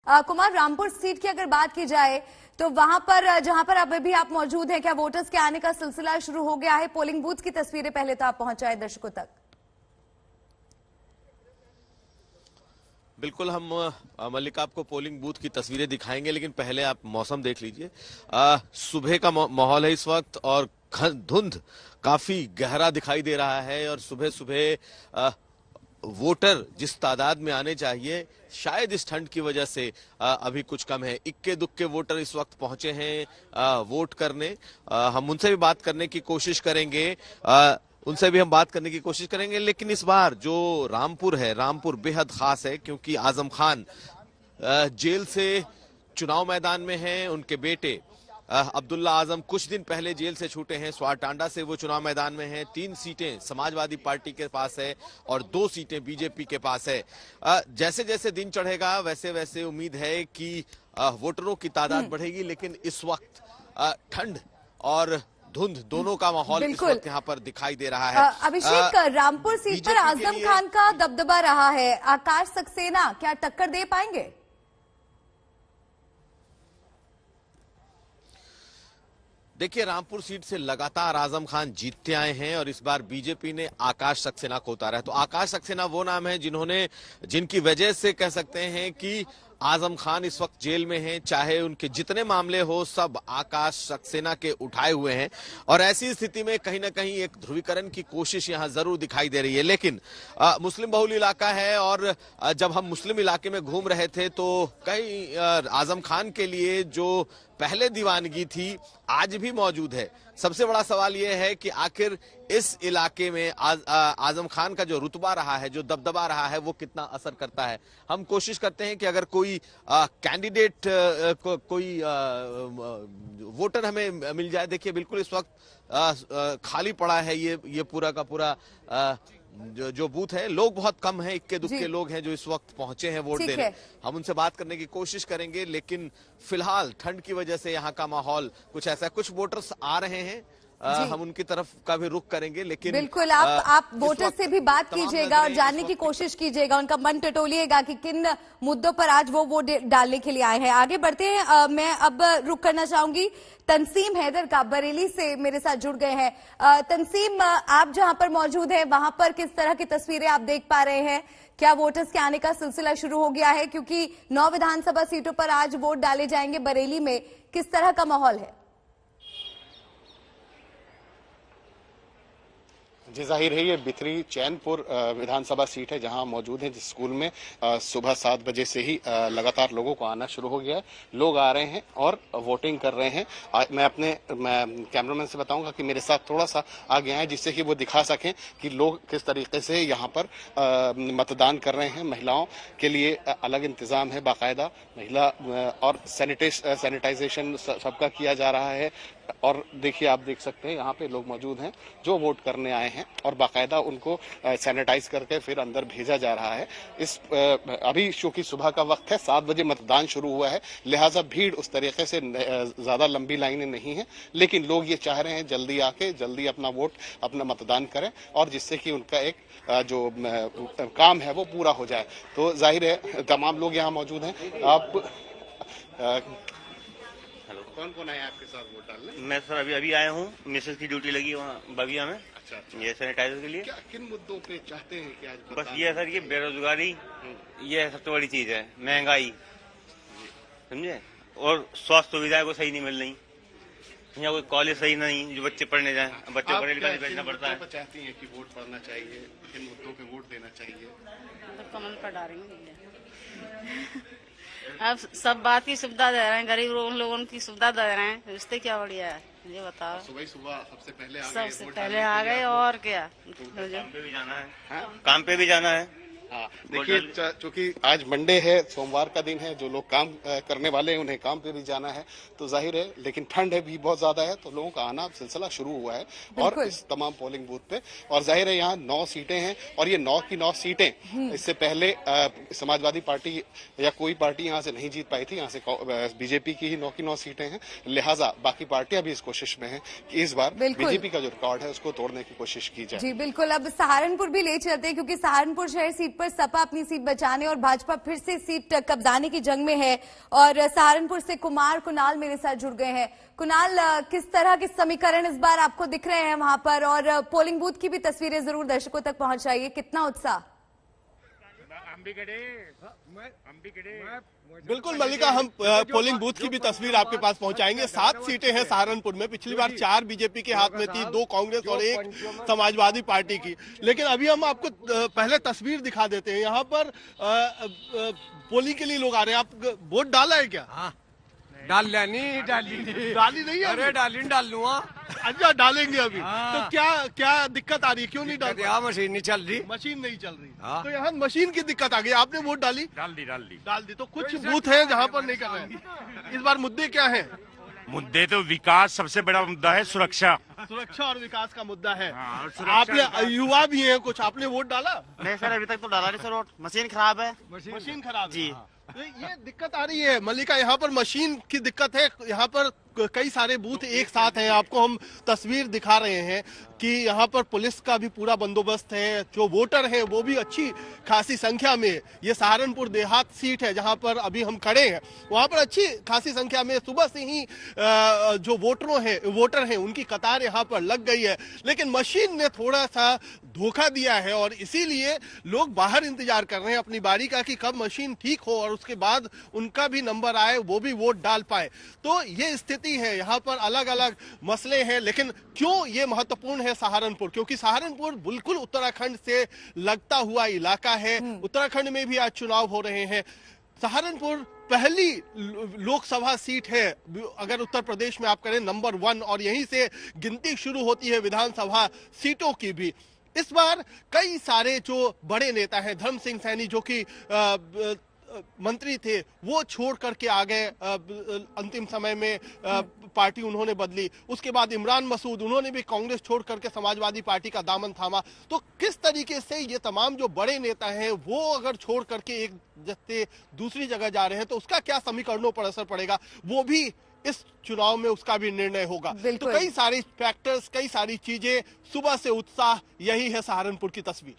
Kumar, Rampur seat की अगर बात की जाए तो वहां पर जहां पर अभी आप मौजूद हैं, क्या वोटर्स के आने का सिलसिला शुरू हो गया है? पोलिंग बूथ की तस्वीरें पहले तो आप पहुंचाए दर्शकों तक। बिल्कुल, हम मल्लिका आपको पोलिंग बूथ की तस्वीरें दिखाएंगे, लेकिन पहले आप मौसम देख लीजिए। सुबह का माहौल है इस वक्त और धुंध काफी गहरा दिखाई दे रहा है और सुबह सुबह वोटर जिस तादाद में आने चाहिए शायद इस ठंड की वजह से अभी कुछ कम है। इक्के दुक्के वोटर इस वक्त पहुंचे हैं वोट करने। हम उनसे भी बात करने की कोशिश करेंगे, लेकिन इस बार जो रामपुर है, रामपुर बेहद खास है क्योंकि आजम खान जेल से चुनाव मैदान में हैं। उनके बेटे अब्दुल्ला आजम कुछ दिन पहले जेल से छूटे हैं, स्वारटांडा से वो चुनाव मैदान में हैं। 3 सीटें समाजवादी पार्टी के पास है और 2 सीटें बीजेपी के पास है। जैसे जैसे दिन चढ़ेगा वैसे वैसे उम्मीद है कि वोटरों की तादाद बढ़ेगी, लेकिन इस वक्त ठंड और धुंध दोनों का माहौल इस वक्त यहाँ पर दिखाई दे रहा है। अभिषेक, रामपुर सीट पर आजम खान का दबदबा रहा है, आकाश सक्सेना क्या टक्कर दे पाएंगे? देखिए, रामपुर सीट से लगातार आजम खान जीतते आए हैं और इस बार बीजेपी ने आकाश सक्सेना को उतारा है। तो आकाश सक्सेना वो नाम है जिनकी वजह से कह सकते हैं कि आजम खान इस वक्त जेल में हैं। चाहे उनके जितने मामले हो सब आकाश सक्सेना के उठाए हुए हैं और ऐसी स्थिति में कहीं ना कहीं एक ध्रुवीकरण की कोशिश यहां जरूर दिखाई दे रही है। लेकिन मुस्लिम बहुल इलाका है और जब हम मुस्लिम इलाके में घूम रहे थे तो कई आजम खान के लिए जो पहले दीवानगी थी आज भी मौजूद है। सबसे बड़ा सवाल यह है कि आखिर इस इलाके में आजम खान का जो रुतबा रहा है, जो दबदबा रहा है, वो कितना असर करता है। हम कोशिश करते हैं कि अगर कोई कैंडिडेट कोई वोटर हमें मिल जाए। देखिए, बिल्कुल इस वक्त खाली पड़ा है ये पूरा का पूरा जो बूथ है। लोग बहुत कम हैं, इक्के दुक्के लोग हैं जो इस वक्त पहुंचे हैं वोट देने। हम उनसे बात करने की कोशिश करेंगे, लेकिन फिलहाल ठंड की वजह से यहाँ का माहौल कुछ ऐसा है। कुछ वोटर्स आ रहे हैं, हम उनकी तरफ का भी रुख करेंगे, लेकिन बिल्कुल आप वोटर से भी बात कीजिएगा और जानने की कोशिश कीजिएगा, उनका मन टटोलिएगा कि किन मुद्दों पर आज वो वोट डालने के लिए आए हैं। आगे बढ़ते हैं, मैं अब रुख करना चाहूंगी तंसीम हैदर का, बरेली से मेरे साथ जुड़ गए हैं। तंसीम, आप जहां पर मौजूद हैं वहां पर किस तरह की तस्वीरें आप देख पा रहे हैं? क्या वोटर्स के आने का सिलसिला शुरू हो गया है? क्योंकि 9 विधानसभा सीटों पर आज वोट डाले जाएंगे। बरेली में किस तरह का माहौल है? जी, जाहिर है ये बिथरी चैनपुर विधानसभा सीट है जहां मौजूद है, जिस स्कूल में सुबह 7 बजे से ही लगातार लोगों को आना शुरू हो गया है। लोग आ रहे हैं और वोटिंग कर रहे हैं। मैं कैमरामैन से बताऊंगा कि मेरे साथ थोड़ा सा आगे आए जिससे कि वो दिखा सकें कि लोग किस तरीके से यहाँ पर मतदान कर रहे हैं। महिलाओं के लिए अलग इंतजाम है, बाकायदा महिला और सैनिटाइजेशन सबका किया जा रहा है। और देखिए, आप देख सकते हैं यहाँ पे लोग मौजूद हैं जो वोट करने आए हैं और बाकायदा उनको सैनिटाइज करके फिर अंदर भेजा जा रहा है। अभी चूंकि सुबह का वक्त है, 7 बजे मतदान शुरू हुआ है, लिहाजा भीड़ उस तरीके से ज्यादा लंबी लाइनें नहीं है, लेकिन लोग ये चाह रहे हैं जल्दी आके जल्दी अपना मतदान करें और जिससे कि उनका एक जो काम है वो पूरा हो जाए। तो जाहिर है तमाम लोग यहाँ मौजूद हैं। आप कौन कौन आया आपके साथ वोट डालने? मैं सर अभी आया हूँ, मिसेस की ड्यूटी लगी वहाँ बविया में। अच्छा। ये सैनिटाइजर के लिए। किन मुद्दों पे चाहते हैं कि आज बस ये सर, ये बेरोजगारी, ये सबसे बड़ी चीज है, महंगाई, समझे, और स्वास्थ्य सुविधाएं को सही नहीं मिल रही। यहाँ कोई कॉलेज सही नहीं जो बच्चे पढ़ने जाएं, बच्चे को पढ़े लिखा भेजना पड़ता है। चाहती हैं कि वोट पड़ना चाहिए, किन मुद्दों पे वोट देना चाहिए? कमल पर डालेंगे। अब सब बात की सुविधा दे रहे हैं, गरीब लोगों की सुविधा दे रहे हैं, रिश्ते क्या बढ़िया है ये बताओ। सुबह सबसे पहले आ गए और क्या। काम पे भी जाना है, काम पे भी जाना है। हाँ, देखिए, चूंकि आज मंडे है, सोमवार का दिन है, जो लोग काम करने वाले हैं उन्हें काम पे भी जाना है, तो जाहिर है, लेकिन ठंड है भी बहुत ज्यादा है तो लोगों का आना सिलसिला शुरू हुआ है और इस तमाम पोलिंग बूथ पे। और जाहिर है यहाँ 9 सीटें हैं और ये 9 की 9 सीटें इससे पहले समाजवादी पार्टी या कोई पार्टी यहाँ से नहीं जीत पाई थी। यहाँ से बीजेपी की ही 9 की 9 सीटें हैं, लिहाजा बाकी पार्टियां भी इस कोशिश में है कि इस बार बीजेपी का जो रिकॉर्ड है उसको तोड़ने की कोशिश की जाए। जी बिल्कुल, अब सहारनपुर भी ले चलते हैं क्योंकि सहारनपुर शहर सीट पर सपा अपनी सीट बचाने और भाजपा फिर से सीट कब्जाने की जंग में है और सहारनपुर से कुणाल मेरे साथ जुड़ गए हैं। कुणाल, किस तरह के समीकरण इस बार आपको दिख रहे हैं वहां पर, और पोलिंग बूथ की भी तस्वीरें जरूर दर्शकों तक पहुंचाइए, कितना उत्साह? बिल्कुल मल्लिका, हम पोलिंग बूथ की भी तस्वीर आपके पास पहुंचाएंगे। 7 सीटें हैं सहारनपुर में, पिछली बार 4 बीजेपी के हाथ में थी, 2 कांग्रेस और 1 समाजवादी पार्टी की। लेकिन अभी हम आपको पहले तस्वीर दिखा देते हैं। यहाँ पर पोलिंग के लिए लोग आ रहे हैं। आप वोट डाला है क्या? हाँ, डाली नहीं है? अरे डाल लूंगा। अच्छा, डालेंगे अभी। तो क्या दिक्कत आ रही है, क्यों नहीं डाल? यहाँ मशीन नहीं चल रही। मशीन नहीं चल रही। हाँ। तो यहाँ मशीन की दिक्कत आ गई। आपने वोट डाल दी। तो कुछ बूथ है जहाँ पर नहीं कर रहे हैं। इस बार मुद्दे क्या है? मुद्दे तो विकास सबसे बड़ा मुद्दा है, सुरक्षा और विकास का मुद्दा है। हाँ, सुरक्षा आपने युवा भी हैं कुछ, आपने वोट डाला? नहीं सर, अभी तक तो डाला नहीं सर वोट। मशीन खराब है। मशीन खराब है। जी। तो ये दिक्कत आ रही है मल्लिका, यहाँ पर मशीन की दिक्कत है। यहाँ पर कई सारे बूथ एक साथ हैं। आपको हम तस्वीर दिखा रहे हैं कि यहाँ पर पुलिस का भी पूरा बंदोबस्त है। जो वोटर हैं वो भी अच्छी खासी संख्या में, ये सहारनपुर देहात सीट है जहाँ पर अभी हम खड़े हैं, वहाँ पर अच्छी खासी संख्या में सुबह से ही जो वोटर हैं उनकी कतार यहाँ पर लग गई है। लेकिन मशीन ने थोड़ा सा धोखा दिया है और इसीलिए लोग बाहर इंतजार कर रहे हैं अपनी बारी का कि कब मशीन ठीक हो और उसके बाद उनका भी नंबर आए, वो भी वोट डाल पाए। तो ये स्थिति है। यहाँ पर अलग अलग मसले हैं। लेकिन क्यों ये महत्वपूर्ण है सहारनपुर? क्योंकि सहारनपुर बिल्कुल उत्तराखंड से लगता हुआ इलाका है। उत्तराखंड में भी आज चुनाव हो रहे हैं। सहारनपुर पहली लोकसभा सीट है अगर उत्तर प्रदेश में आप करें, नंबर 1, और यहीं से गिनती शुरू होती है विधानसभा सीटों की भी। इस बार कई सारे जो बड़े नेता हैं, धर्म सिंह सैनी जो कि मंत्री थे, वो छोड़ करके आ गए। अंतिम समय में पार्टी उन्होंने बदली। उसके बाद इमरान मसूद, उन्होंने भी कांग्रेस छोड़ करके समाजवादी पार्टी का दामन थामा। तो किस तरीके से ये तमाम जो बड़े नेता हैं वो अगर छोड़ करके एक जगह दूसरी जगह जा रहे हैं तो उसका क्या समीकरणों पर असर पड़ेगा, वो भी इस चुनाव में उसका भी निर्णय होगा। तो कई सारे फैक्टर्स, कई सारी चीजें, सुबह से उत्साह, यही है सहारनपुर की तस्वीर।